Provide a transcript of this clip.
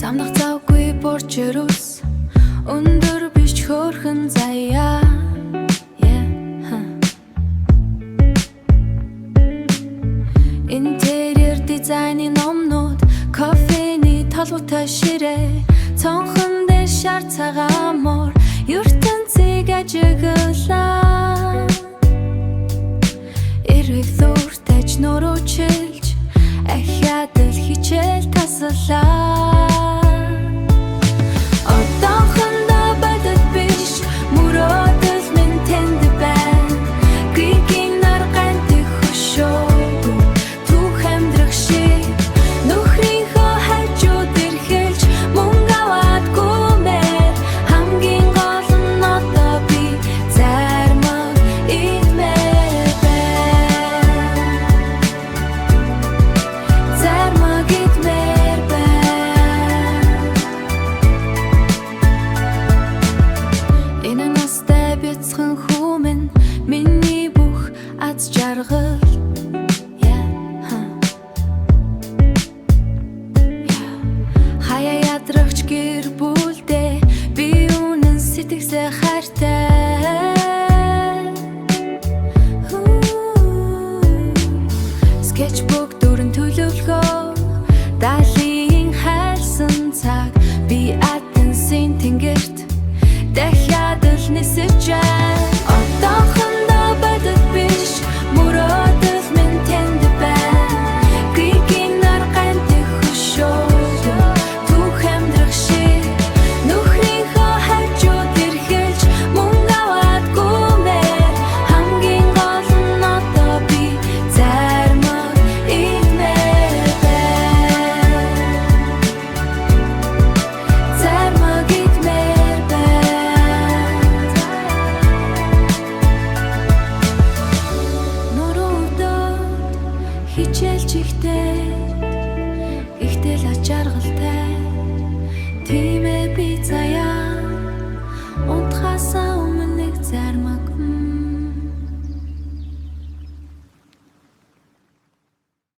Самнах завгүй борчрус өндөр биш хөөрхөн заяа. Интерьер дизайны номнууд, кофений толготой ширээ, цонхон дээр шар цагаамор ертөнцийг ажиглаа. Эрэг зүртэж нөрөөчилж ахиад л хичээл таслаа. Одоохондоо бодит биш мөрөөдөл минь тэнд байна. Григийн нар ганти хөшөөгүй түүх амьдрах шиг нөхрийнхөө хажууд ирхэлж мөнгө аваадгүй мээр. Хамгийн гол нь одоо би зармаг идмээр байна. Зармаг идмээр байна. Энэ настай бяцхан хүмүн миний бүх аз жаргал. Хаяа ядрагч гэр бүлдээ би үнэн сэтгэсээ хайртай. Скетчбук дүрэн төлөвлөгөө далийн хайрсан цаг би Атенсын тэнгэрт дахиад л нисэж